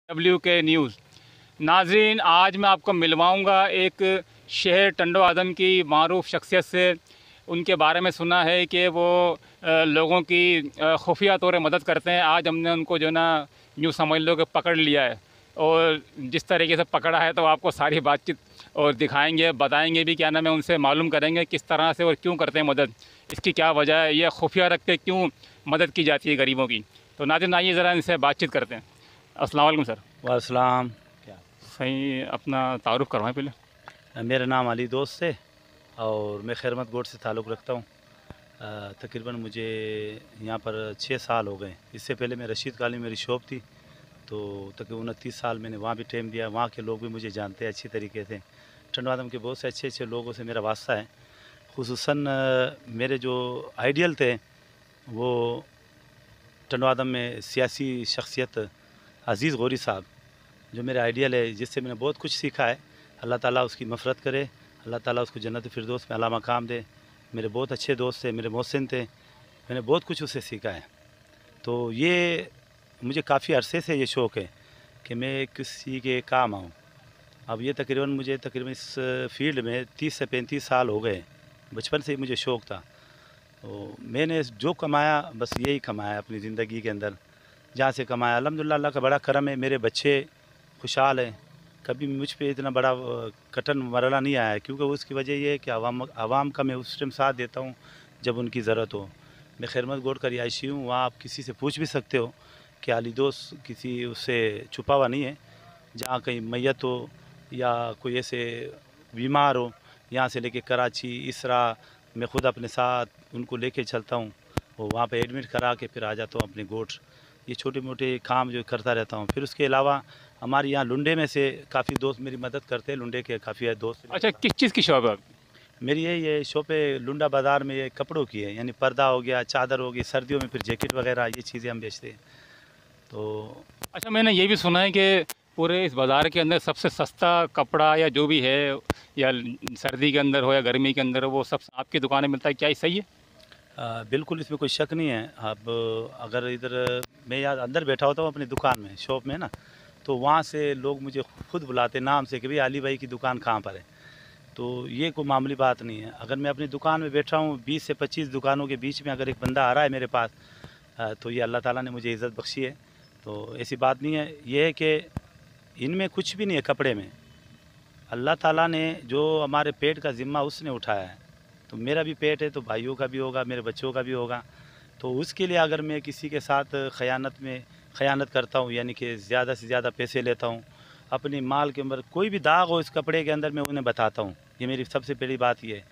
WK news. नाज़रीन, आज मैं आपको मिलवाऊंगा एक शहर टंडो आदम की मारूफ शख्सियत से। उनके बारे में सुना है कि वो लोगों की खुफिया तौर मदद करते हैं। आज हमने उनको जो ना यूँ समझ लो कि पकड़ लिया है, और जिस तरीके से पकड़ा है तो आपको सारी बातचीत और दिखाएंगे, बताएंगे भी, क्या नाम है, उनसे मालूम करेंगे किस तरह से और क्यों करते हैं मदद, इसकी क्या वजह है, ये खुफिया रख के क्यों मदद की जाती है गरीबों की। तो नाज़रीन, आइए ज़रा इनसे बातचीत करते हैं। अस्सलाम वालेकुम सर। वालेकुम। क्या सही, अपना तारुफ़ करवाएं पहले। मेरा नाम अली दोस्त है और मैं खैरमत गोड से ताल्लुक़ रखता हूँ। तकरीबन मुझे यहाँ पर 6 साल हो गए। इससे पहले मैं रशीद कॉलोनी मेरी शॉप थी, तो तकरीबन 29 साल मैंने वहाँ भी टाइम दिया। वहाँ के लोग भी मुझे जानते हैं अच्छी तरीके से। टंडो आदम के बहुत से अच्छे अच्छे लोगों से मेरा वास्ता है। खुसूसन मेरे जो आइडियल थे वो टंडो आदम में सियासी शख्सियत अज़ीज़ गौरी साहब, जो मेरे आइडियल है, जिससे मैंने बहुत कुछ सीखा है। अल्लाह ताला उसकी मफ़रत करे, अल्लाह ताला उसको जन्नत फ़िरदौस में आला मकाम दे। मेरे बहुत अच्छे दोस्त थे, मेरे मोहसिन थे, मैंने बहुत कुछ उससे सीखा है। तो ये मुझे काफ़ी अरसे से ये शौक़ है कि मैं किसी के काम आऊँ। अब ये मुझे तकरीबन इस फ़ील्ड में 30 से 35 साल हो गए। बचपन से ही मुझे शौक़ था। तो मैंने जो कमाया बस यही कमाया अपनी ज़िंदगी के अंदर। जहाँ से कमाया अल्हम्दुलिल्लाह, अल्लाह का बड़ा करम है, मेरे बच्चे खुशहाल हैं। कभी मुझ पे इतना बड़ा कठिन मरला नहीं आया है, क्योंकि उसकी वजह ये है कि आवाम का मैं उस टाइम साथ देता हूँ जब उनकी ज़रूरत हो। मैं खैरमत गोड का रिहायशी हूँ। वहाँ आप किसी से पूछ भी सकते हो कि अली दोस्त किसी उससे छुपा हुआ नहीं है। जहाँ कहीं मैयत हो या कोई ऐसे बीमार हो, यहाँ से लेके कराची, इसरा, मैं ख़ुद अपने साथ उनको लेके चलता हूँ और वहाँ पे एडमिट करा के फिर आ जाता हूँ अपने गोड। ये छोटे मोटे काम जो करता रहता हूँ। फिर उसके अलावा हमारे यहाँ लुंडे में से काफ़ी दोस्त मेरी मदद करते हैं। लुंडे के काफ़ी दोस्त हैं मेरे अच्छा, पास। किस चीज़ की शॉप है आपकी? मेरी ये शॉप है लुंडा बाज़ार में, ये कपड़ों की है, यानी पर्दा हो गया, चादर हो गई, सर्दियों में फिर जैकेट वगैरह ये चीज़ें हम बेचते हैं। तो अच्छा, मैंने ये भी सुना है कि पूरे इस बाज़ार के अंदर सबसे सस्ता कपड़ा या जो भी है, या सर्दी के अंदर हो या गर्मी के अंदर हो, वो सब आपकी दुकान में मिलता है, क्या ये सही है? बिल्कुल इसमें कोई शक नहीं है। अब अगर इधर मैं यहाँ अंदर बैठा होता हूँ अपनी दुकान में, शॉप में ना, तो वहाँ से लोग मुझे खुद बुलाते नाम से कि भाई अली भाई की दुकान कहाँ पर है। तो ये कोई मामूली बात नहीं है। अगर मैं अपनी दुकान में बैठा हूँ, 20 से 25 दुकानों के बीच में अगर एक बंदा आ रहा है मेरे पास, तो ये अल्लाह ताला ने मुझे इज़्ज़त बख्शी है। तो ऐसी बात नहीं है। ये है कि इनमें कुछ भी नहीं है कपड़े में। अल्लाह ताला ने जो हमारे पेट का ज़िम्मा उसने उठाया है। तो मेरा भी पेट है तो भाइयों का भी होगा, मेरे बच्चों का भी होगा। तो उसके लिए अगर मैं किसी के साथ ख़यानत करता हूँ, यानी कि ज़्यादा से ज़्यादा पैसे लेता हूँ, अपनी माल के अंदर कोई भी दाग हो इस कपड़े के अंदर, मैं उन्हें बताता हूँ। ये मेरी सबसे बड़ी बात ये है।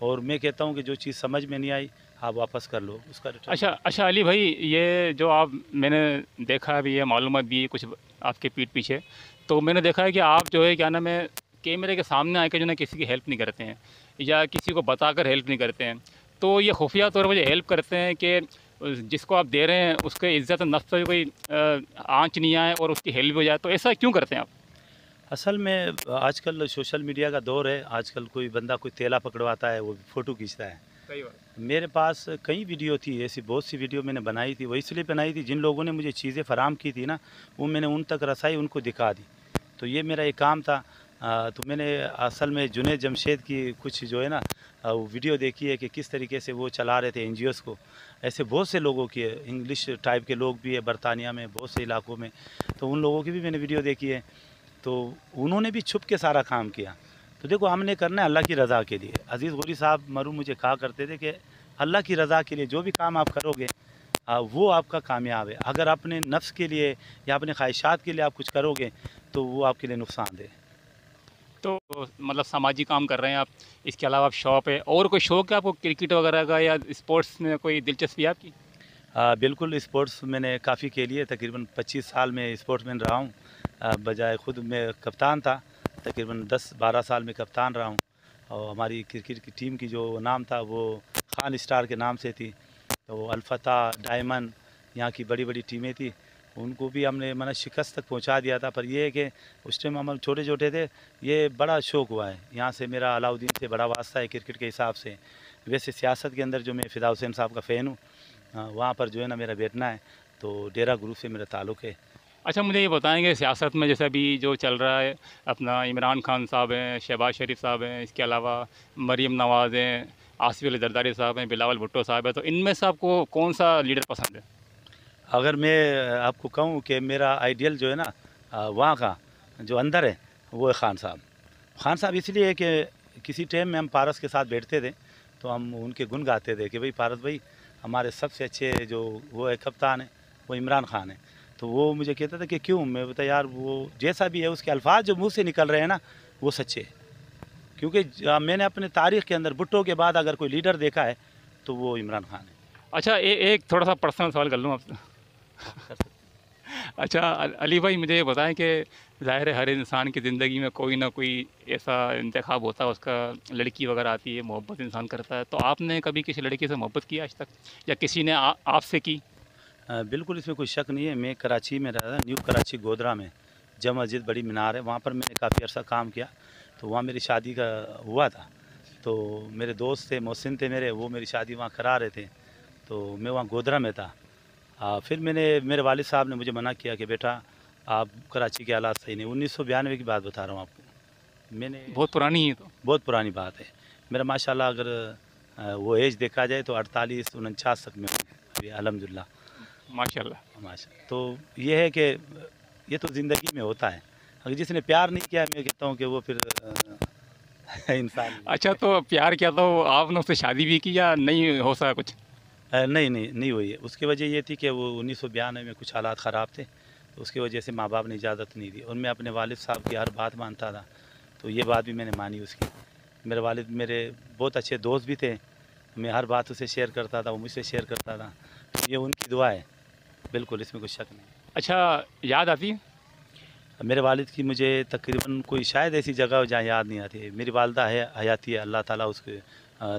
और मैं कहता हूँ कि जो चीज़ समझ में नहीं आई आप वापस कर लो, उसका रिटर्न अच्छा मत करो। अच्छा, अली भाई, ये जो आप, मैंने देखा भी है, मालूमात भी है कुछ आपके पीठ पीछे। तो मैंने देखा है कि आप जो है, क्या नाम है, कैमरे के सामने आके जो ना किसी की हेल्प नहीं करते हैं, या किसी को बताकर हेल्प नहीं करते हैं। तो ये खुफिया तौर पर जो हेल्प करते हैं कि जिसको आप दे रहे हैं उसके इज़्ज़त नफ्स पे कोई आँच नहीं आए और उसकी हेल्प हो जाए, तो ऐसा क्यों करते हैं आप? असल में आजकल सोशल मीडिया का दौर है। आजकल कोई बंदा कोई तेला पकड़वाता है, वो फ़ोटो खींचता है। सही बात। मेरे पास कई वीडियो थी, ऐसी बहुत सी वीडियो मैंने बनाई थी। वो इसलिए बनाई थी, जिन लोगों ने मुझे चीज़ें फ़राहम की थी ना, वो मैंने उन तक रसाई, उनको दिखा दी। तो ये मेरा एक काम था। तो मैंने असल में जुनैद जमशेद की कुछ जो है ना वो वीडियो देखी है कि किस तरीके से वो चला रहे थे एनजीओज़ को। ऐसे बहुत से लोगों की है, इंग्लिश टाइप के लोग भी है बरतानिया में, बहुत से इलाकों में। तो उन लोगों की भी मैंने वीडियो देखी है। तो उन्होंने भी छुप के सारा काम किया। तो देखो, हमने करना है अल्लाह की रज़ा के लिए। अज़ीज़ गौरी साहब मरहूम मुझे कहा करते थे कि अल्लाह की रज़ा के लिए जो भी काम आप करोगे वो आपका कामयाब है। अगर अपने नफ्स के लिए या अपने ख्वाहिशात के लिए आप कुछ करोगे तो वो आपके लिए नुकसानदेह है। तो मतलब सामाजिक काम कर रहे हैं आप, इसके अलावा आप शॉप है, और कोई शौक है आपको क्रिकेट वगैरह का, या स्पोर्ट्स में कोई दिलचस्पी है आपकी? बिल्कुल, स्पोर्ट्स मैंने काफ़ी खेली है। तकरीबन 25 साल में स्पोर्ट्समैन रहा हूँ। बजाय खुद मैं कप्तान था, तकरीबन 10-12 साल में कप्तान रहा हूँ। और हमारी क्रिकेट की टीम की जो नाम था वो खान स्टार के नाम से थी। तो अल-फतह, डायमंड, यहाँ की बड़ी-बड़ी टीमें थी। उनको भी हमने माने शिकस्त तक पहुँचा दिया था। पर ये है कि उस टाइम हम छोटे-छोटे थे। ये बड़ा शौक़ हुआ है। यहाँ से मेरा अलाउद्दीन से बड़ा वास्ता है क्रिकेट के हिसाब से। वैसे सियासत के अंदर जो मैं फ़िदा हुसैन साहब का फ़ैन हूँ, वहाँ पर जो है ना मेरा बैठना है। तो डेरा ग्रुप से मेरा ताल्लुक़ है। अच्छा, मुझे ये बताएंगे सियासत में जैसे अभी जो चल रहा है, अपना इमरान खान साहब हैं, शहबाज शरीफ साहब हैं, इसके अलावा मरीम नवाज़ हैं, आसिफ अली जरदारी साहब हैं, बिलावल भुट्टो साहब हैं, तो इनमें से आपको कौन सा लीडर पसंद है? अगर मैं आपको कहूँ कि मेरा आइडियल जो है ना वहाँ का जो अंदर है वो है खान साहब। खान साहब इसलिए है कि किसी टाइम में हम पारस के साथ बैठते थे तो हम उनके गुण गाते थे कि भाई पारस भाई हमारे सबसे अच्छे जो वो है कप्तान है वो इमरान खान है। तो वो मुझे कहता था कि क्यों, मैं बता यार वो जैसा भी है उसके अल्फाज जो मुँह से निकल रहे हैं ना वो सच्चे हैं। क्योंकि मैंने अपने तारीख़ के अंदर भुट्टो के बाद अगर कोई लीडर देखा है तो वो इमरान खान है। अच्छा, एक थोड़ा सा पर्सनल सवाल कर लूँ आपसे? अच्छा, अली भाई मुझे ये बताएं कि ज़ाहिर है हर इंसान की ज़िंदगी में कोई ना कोई ऐसा इंतखाब होता है, उसका लड़की वगैरह आती है, मोहब्बत इंसान करता है, तो आपने कभी किसी लड़की से मोहब्बत की आज तक, या किसी ने आपसे की? बिल्कुल इसमें कोई शक नहीं है। मैं कराची में रहा था, न्यू कराची गोदरा में जमा मस्जिद बड़ी मीनार है, वहाँ पर मैंने काफ़ी अर्सा काम किया। तो वहाँ मेरी शादी का हुआ था। तो मेरे दोस्त थे, मोहसिन थे मेरे, वो मेरी शादी वहाँ करा रहे थे। तो मैं वहाँ गोदरा में था। फिर मेरे वालिद साहब ने मुझे मना किया कि बेटा आप कराची के हालात सही नहीं। 1992 की बात बता रहा हूँ आपको। मैंने बहुत पुरानी है तो। बहुत पुरानी बात है। मेरा माशाल्लाह अगर वो एज देखा जाए तो 48-49 तक में हूँ अभी अल्हम्दुलिल्लाह। माशाल्लाह। माशा तो ये है कि ये तो ज़िंदगी में होता है। अगर जिसने प्यार नहीं किया मैं कहता हूँ कि वो फिर इंसान नहीं अच्छा, तो प्यार किया तो आपने उससे शादी भी की या नहीं हो सका कुछ? है। नहीं हुई है। उसकी वजह ये थी कि वो 1992 में कुछ हालात ख़राब थे, तो उसकी वजह से माँ बाप ने इजाज़त नहीं दी और मैं अपने वालिद साहब की हर बात मानता था। तो ये बात भी मैंने मानी उसकी। मेरे वालिद मेरे बहुत अच्छे दोस्त भी थे। मैं हर बात उसे शेयर करता था, वो मुझसे शेयर करता था। तो ये उनकी दुआ है। बिल्कुल इसमें कुछ शक नहीं। अच्छा, याद आती है? मेरे वालिद की मुझे तकरीबन कोई शायद ऐसी जगह हो जहाँ याद नहीं आती है। मेरी वालदा है हयाती है, अल्लाह ताला उसके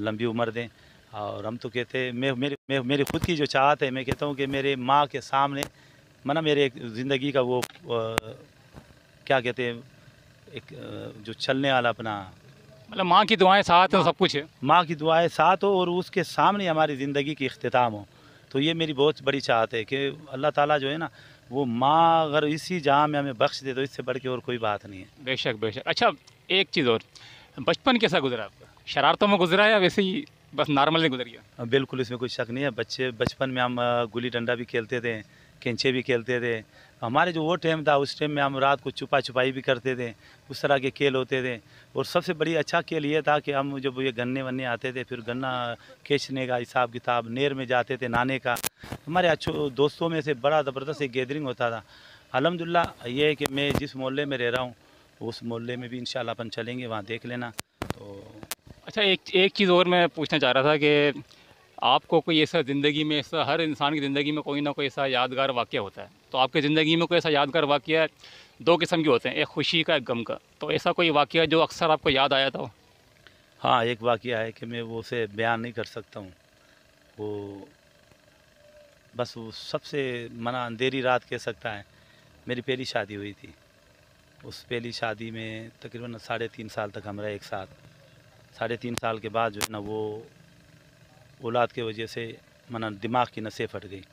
लंबी उम्र दें। और हम तो कहते हैं मेरी ख़ुद की जो चाहत है, मैं कहता हूँ कि मेरे माँ के सामने माना मेरे एक ज़िंदगी का वो क्या कहते हैं एक जो चलने वाला अपना मतलब माँ की दुआएं साथ हैं तो माँ सब कुछ है। माँ की दुआएं साथ हो और उसके सामने हमारी ज़िंदगी की इख्तिताम हो। तो ये मेरी बहुत बड़ी चाहत है कि अल्लाह ताला जो है ना वो माँ अगर इसी जहाँ में हमें बख्श दे तो इससे बढ़ के और कोई बात नहीं है। बेशक बेशक। अच्छा, एक चीज़ और, बचपन कैसा गुजरा आपका? शरारतों में गुजरा या वैसे ही बस नॉर्मली गुजर गया? बिल्कुल इसमें कोई शक नहीं है। बचपन में हम गुल्ली डंडा भी खेलते थे, कंचे भी खेलते थे। हमारे जो वो टाइम था उस टाइम में हम रात को छुपा छुपाई भी करते थे। उस तरह के खेल होते थे। और सबसे बड़ी अच्छा खेल ये था कि हम जब ये गन्ने वन्ने आते थे फिर गन्ना खींचने का हिसाब किताब, नहर में जाते थे नहाने का। हमारे अच्छे दोस्तों में से बड़ा ज़बरदस्त एक गैदरिंग होता था। अल्हम्दुलिल्लाह ये है कि मैं जिस मोहल्ले में रह रहा हूँ उस मोहल्ले में भी इंशाल्लाह अपन चलेंगे, वहाँ देख लेना। तो अच्छा, एक एक चीज़ और मैं पूछना चाह रहा था कि आपको कोई ऐसा ज़िंदगी में, ऐसा हर इंसान की ज़िंदगी में कोई ना कोई ऐसा यादगार वाक़या होता है, तो आपकी ज़िंदगी में कोई ऐसा यादगार वाक़या दो किस्म के होते हैं, एक खुशी का, एक गम का, तो ऐसा कोई वाक़या जो अक्सर आपको याद आया था? हाँ, एक वाक़या है कि मैं वो उसे बयान नहीं कर सकता हूँ। वो बस वो सबसे मना अंधेरी रात कह सकता है। मेरी पहली शादी हुई थी। उस पहली शादी में तकरीबन 3.5 साल तक हम रहे एक साथ। 3.5 साल के बाद जो है ना वो औलाद की वजह से मना दिमाग की नसें फट गई।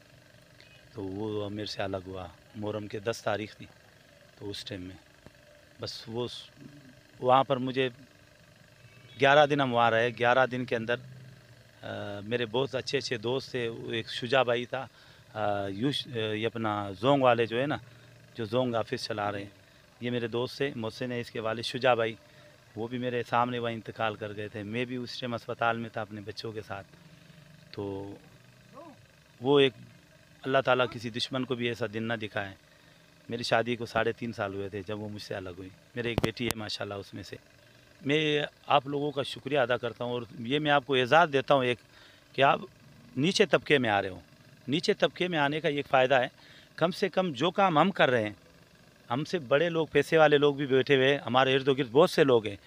तो वो मेरे से अलग हुआ। मुहर्रम के 10 तारीख़ थी। तो उस टाइम में बस वो वहाँ पर मुझे 11 दिन हम वहाँ रहे। 11 दिन के अंदर मेरे बहुत अच्छे अच्छे दोस्त थे। वो एक शुजा भाई था, ये अपना जोंग वाले जो है ना, जो जोंग ऑफिस चला रहे हैं, ये मेरे दोस्त थे। मुझसे ने इसके वाले शुजा भाई, वो भी मेरे सामने वहाँ इंतकाल कर गए थे। मैं भी उस टाइम अस्पताल में था अपने बच्चों के साथ। तो वो एक अल्लाह ताला किसी दुश्मन को भी ऐसा दिन ना दिखाए। मेरी शादी को 3.5 साल हुए थे जब वो मुझसे अलग हुई। मेरे एक बेटी है माशाल्लाह उसमें से। मैं आप लोगों का शुक्रिया अदा करता हूँ और ये मैं आपको एजाज़ देता हूँ एक कि आप नीचे तबके में आ रहे हो। नीचे तबके में आने का एक फ़ायदा है, कम से कम जो काम हम कर रहे हैं, हमसे बड़े लोग, पैसे वाले लोग भी बैठे हुए हैं, हमारे इर्द गिर्द बहुत से लोग हैं।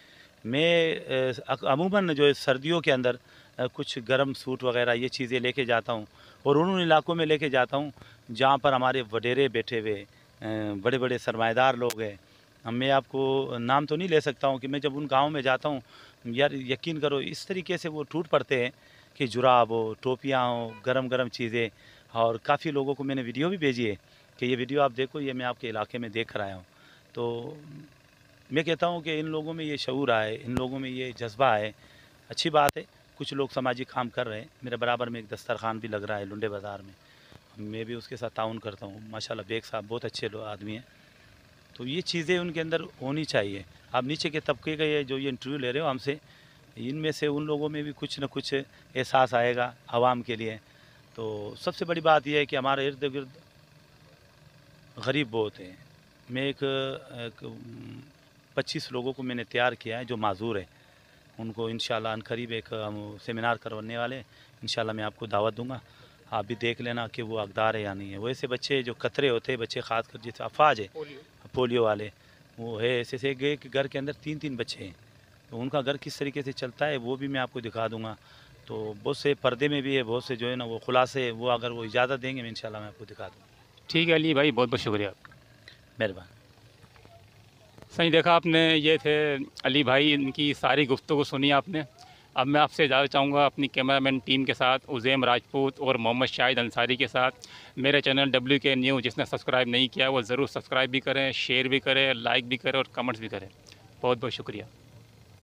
मैं अमूमन जो है सर्दियों के अंदर कुछ गर्म सूट वगैरह ये चीज़ें लेके जाता हूँ और उन इलाकों में लेके जाता हूँ जहाँ पर हमारे वडेरे बैठे हुए बड़े बड़े सरमाएदार लोग हैं। मैं आपको नाम तो नहीं ले सकता हूँ कि मैं जब उन गाँव में जाता हूँ, यार यकीन करो इस तरीके से वो टूट पड़ते हैं कि जुराब हो, टोपियाँ हो, गरम गरम चीज़ें। और काफ़ी लोगों को मैंने वीडियो भी भेजी है कि ये वीडियो आप देखो, ये मैं आपके इलाके में देख कर आया हूँ। तो मैं कहता हूँ कि इन लोगों में ये शऊर आए, इन लोगों में ये जज्बा आए, अच्छी बात है। कुछ लोग सामाजिक काम कर रहे हैं। मेरे बराबर में एक दस्तरखान भी लग रहा है लुंडे बाज़ार में, मैं भी उसके साथ ताउन करता हूँ। माशाल्लाह बेग साहब बहुत अच्छे आदमी हैं। तो ये चीज़ें उनके अंदर होनी चाहिए। आप नीचे के तबके के जो ये इंटरव्यू ले रहे हो हमसे, इनमें से उन लोगों में भी कुछ न कुछ एहसास आएगा आवाम के लिए। तो सबसे बड़ी बात यह है कि हमारे इर्द गिर्द गरीब बहुत हैं। मैं एक 25 लोगों को मैंने तैयार किया है जो माजूर है। उनको इंशाल्लाह अनकरीब एक हम सेमिनार करवाने वाले हैं। इंशाल्लाह मैं आपको दावत दूंगा, आप भी देख लेना कि वो हकदार है या नहीं है। वैसे बच्चे जो खतरे होते हैं, बच्चे खासकर जैसे अफाज है, पोलियो वाले, वो है ऐसे से एक घर के अंदर 3-3 बच्चे हैं। तो उनका घर किस तरीके से चलता है वो भी मैं आपको दिखा दूंगा। तो बहुत से पर्दे में भी है, बहुत से जो है ना वो खुलासे, वो अगर वो इजाज़त देंगे मैं इंशाल्लाह मैं आपको दिखा दूँगा। ठीक है अली भाई, बहुत बहुत शुक्रिया आपका। मेहरबान। सही देखा आपने, ये थे अली भाई, इनकी सारी गुफ्तगू सुनी आपने। अब मैं आपसे इजाज़त चाहूँगा अपनी कैमरामैन टीम के साथ, उज़ैम राजपूत और मोहम्मद शाहिद अंसारी के साथ। मेरे चैनल WK न्यूज़ जिसने सब्सक्राइब नहीं किया वो ज़रूर सब्सक्राइब भी करें, शेयर भी करें, लाइक भी करें और कमेंट्स भी करें। बहुत बहुत शुक्रिया।